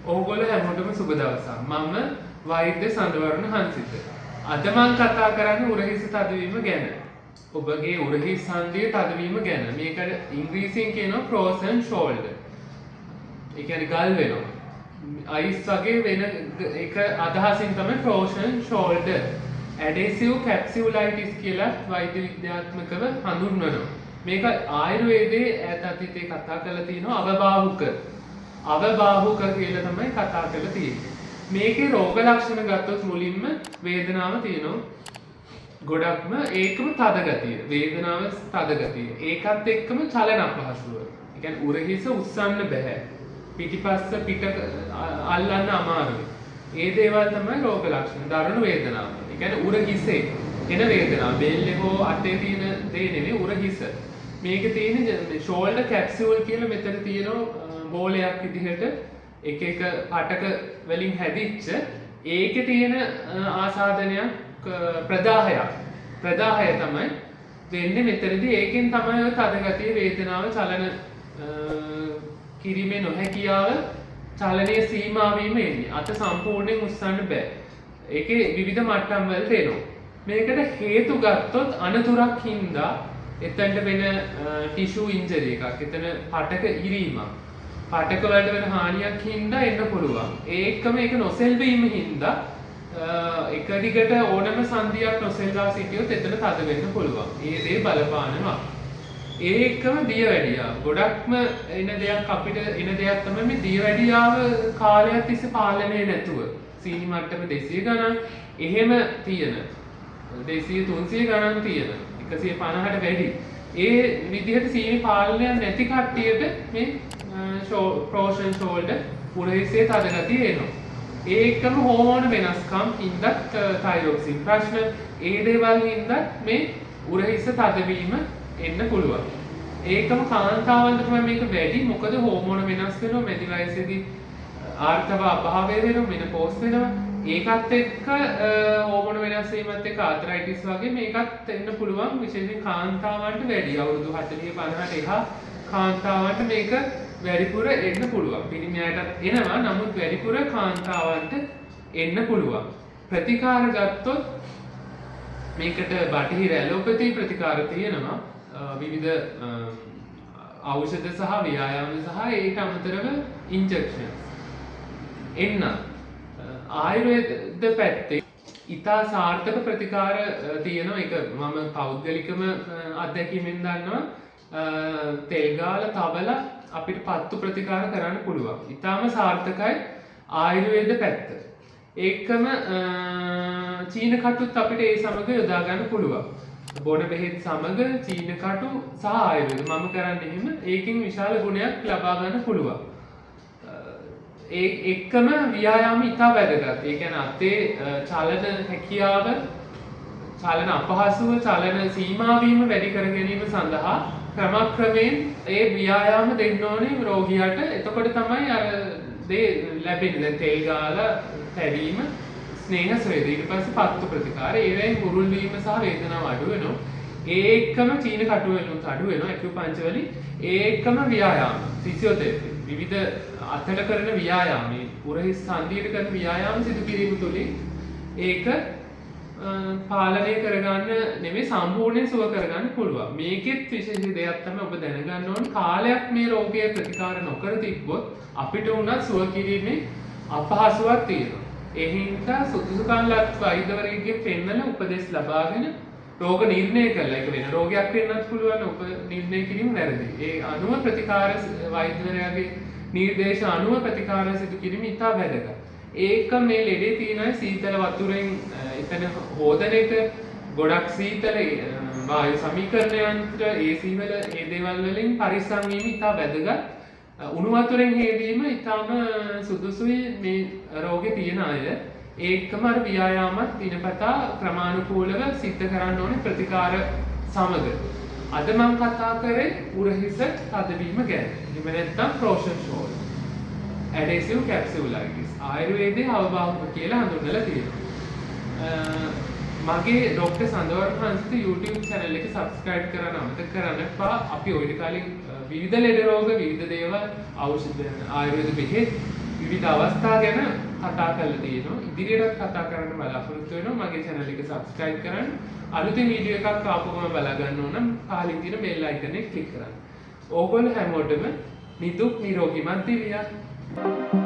ඕගොල්ලෝ හැමෝටම සුබ දවසක්. මම වෛද්‍ය සඳවර්ණ හංසිත. අද මම කතා කරන්නේ උරහිස් තදවීම ගැන. ඔබගේ උරහිස් හන්දියේ තදවීම ගැන. මේකට ඉංග්‍රීසියෙන් කියනවා frozen shoulder. ඒ කියන්නේ ගල් වෙනවා. අයිස් වගේ වෙන එක අදහසින් තමයි frozen shoulder. adhesive capsulitis කියලා වෛද්‍ය විද්‍යාත්මකව හඳුන්වනවා. මේක ආයුර්වේදයේ ඈත අතීතයේ කතා කරලා තියෙනවා අවබාහුක කියලා තමයි කතා කරලා තියෙන්නේ. මේකේ රෝග ලක්ෂණ ගත්තොත් මුලින්ම වේදනාව තියෙනවා. ගොඩක්ම ඒකම තද ගතිය. වේදනාව තද ගතිය. ඒකත් එක්කම චලන අපහසුව. ඒ කියන්නේ උරහිස උස්සන්න බෑ. පිටිපස්ස පිට අල්ලන්න අමාරුයි. ඒ දේවල් තමයි රෝග ලක්ෂණ. දරුණු වේදනාව. ඒ කියන්නේ උරහිසේ එන වේදනාව. බෙල්ලේ හෝ අතේ තියෙන දේ නෙවෙයි උරහිස. මේකේ තියෙන shoulder capsule කියලා මෙතන තියෙනවා බෝලයක් විදිහට එක එක පටක වලින් හැදිච්ච ඒකේ තියෙන ආසාදනයක් ප්‍රදාහය තමයි වෙන්නේ මෙතනදී. ඒකෙන් තමයි ඔය තද ගතිය වේදනාව චලන කිරීමේ නොහැකියාව චලනයේ සීමා වීම එන්නේ. අත සම්පූර්ණයෙන් උස්සන්න බෑ. ඒකේ විවිධ මට්ටම් වලට එනවා. මේකට හේතු ගත්තොත් අනතුරක් හින්දා එතනට වෙන ටිෂු ඉන්ජරි එකක්, එතන පටක ඉරීමක්, පටක වලට වෙන හානියක් හින්දා එන්න පුළුවන්. ඒකම ඒක නොසෙල්වීම හින්දා එක දිගට ඕනම සංදියක් නොසෙල්වා සිටියොත් එතන තද වෙන්න පුළුවන්. ඒ දේ බලපානවා. ඒකම දියවැඩියාව. ගොඩක්ම එන දෙයක් අපිට එන දෙයක් තමයි මේ දියවැඩියාව කාලයක් තිස්සේ පාලනය නැතුව. සීනි මට්ටම 200 ගණන් එහෙම තියෙන. 200 300 ගණන් තියෙන. 150ට වැඩි. ඒ විදිහට සීනි පාලනය නැති කට්ටියට මේ frozen shoulder උරහිසේ තද ගතිය එනවා. ඒකම හෝමෝන වෙනස්කම් හින්දා තයිරොක්සින් ප්‍රශ්න ඒ දේවල් හින්දා මේ උරහිස තදවීම එන්න පුළුවන්. ඒකම කාන්තාවන්ට තමයි මේක වැඩි. මොකද හෝමෝන වෙනස් වෙනවා, මැදි වයසේදී ආර්තව අභාවය වෙනවා, මෙනෝපෝස් වෙනවා. ඒකත් එක්ක හෝමෝන වෙනස් වීමත් එක්ක ආතරයිටිස් වගේ මේකත් එන්න පුළුවන්. විශේෂයෙන් කාන්තාවන්ට වැඩි. අවුරුදු 40 50ට එහා කාන්තාවන්ට මේක වැඩිපුර එන්න පුළුවන්. පිරිමියාටත් එනවා, නමුත් වැඩිපුර කාන්තාවන්ට එන්න පුළුවන්. ප්‍රතිකාර ගත්තොත් මේකට බටහිර ඇලෝපති ප්‍රතිකාර තියෙනවා. විවිධ ඖෂධ සහ ව්‍යායාම සහ ඒට අමතරව ඉන්ජෙක්ෂන්. එන්න ආයුර්වේද පැත්තේ ඉතා සාර්ථක ප්‍රතිකාර තියෙනවා. ඒක මම පෞද්ගලිකම අත්දැකීමෙන් දන්නවා. තෙල් ගාලා තවලා අපිට පත්තු ප්‍රතිකාර කරන්න පුළුවන්. ඉතාම සාර්ථකයි ආයුර්වේද පැත්ත. ඒකම චීන කටුත් අපිට ඒ සමග යොදා ගන්න පුළුවන්. බොන බෙහෙත් සමග චීන කටු සහ ආයුර්වේද මම කරන්නේ එහෙම. ඒකෙන් විශාල ගුණයක් ලබා ගන්න පුළුවන්. ඒ එක්කම ව්‍යායාම ඉතා වැදගත්. ඒ කියන්නේ අතේ චලන හැකියාව, චලන අපහසුව, චලන සීමා වීම වැඩි කර ගැනීම සඳහා ක්‍රමක්‍රමයෙන් ඒ ව්‍යායාම දෙන්න ඕනේ රෝගියාට. එතකොට තමයි අර දේ ලැබෙන්නේ. දැන් තෙල් ගාලා තැවීම, ස්නේහ ස්වේද, ඊට පස්සේ පත්තු ප්‍රතිකාර, ඒවෙන් හුරුල් වීම සහ වේදනාව අඩු වෙනවා. ඒකම චීන කටු වලින් අඩු වෙනවා ඇකියුපංචර් වලින්. ඒකම ව්‍යායාම, ෆිසියෝതെරපි, විවිධ අතට කරන ව්‍යායාම, උරහිස් සංදියට කරන ව්‍යායාම සිදු කිරීම තුළින් ඒක පාලනය කරගන්න නෙමෙයි සම්පූර්ණයෙන් සුව කරගන්න පුළුවන්. මේකෙත් විශේෂ දෙයක් තමයි ඔබ දැනගන්න ඕන. කාලයක් මේ රෝගය ප්‍රතිකාර නොකර තිබ්බොත් අපිට උනත් සුව කිරීමේ අපහසුතාවක් තියෙනවා. ඒ හින්දා සුදුසුකම්ලත් වෛද්‍යවරයෙක්ගෙන් පෙන්නලා උපදෙස් ලබාගෙන රෝග නිర్ణය කළා. ඒක වෙන රෝගයක් වෙන්නත් පුළුවන්. ඔබ නිర్ణය කිරීම වැරදි. ඒ අනුව ප්‍රතිකාර වෛද්‍යවරයාගේ නිර්දේශ අනුව ප්‍රතිකාර සිදු කිරීම ඉතා වැදගත්. ඒක මේ ලෙඩේ තියෙන සීතල වතුරෙන් එතන හොදන එක, ගොඩක් සීතල වායු සමීකරණ යන්ත්‍ර AC වල ඒ දේවල් වලින් පරිස්සම් වීම ඉතා වැදගත්. උණු වතුරෙන් හේදීම ඉතාම සුදුසුයි මේ රෝගේ තියෙන අය. ඒකම අර ව්‍යායාමත් දිනපතා ක්‍රමානුකූලව සිද්ධ කරන්න ඕනේ ප්‍රතිකාර සමග. අද මම කතා කරේ උරහිස තදවීම ගැන. එහෙම නැත්නම් frozen shoulder. adhesive capsulitis. ආයුර්වේදයේ අවබෝධ කියලා හඳුන්වලා තියෙනවා. මගේ ડોક્ટર සඳවර්ණ හංසිත YouTube channel එක subscribe කරන්න අමතක කරන්න එපා. අපි ওই කාලේ විවිධ ලෙඩ රෝග, විවිධ දේවල්, ඖෂධ, ආයුර්වේද බෙහෙත් විවිධ අවස්ථා ගැන කතා කරලා තියෙනවා. ඉදිරියටත් කතා කරන්න බලාපොරොත්තු වෙනවා. මගේ channel එක subscribe කරන්න. අලුතෙන් වීඩියෝ එකක් ආපුවම බලා ගන්න ඕන නම් කාලින් තියෙන bell icon එක click කරන්න. ඕගොල්ලෝ හැමෝටම නිදුක් නිරෝගීමත් දිවියක්.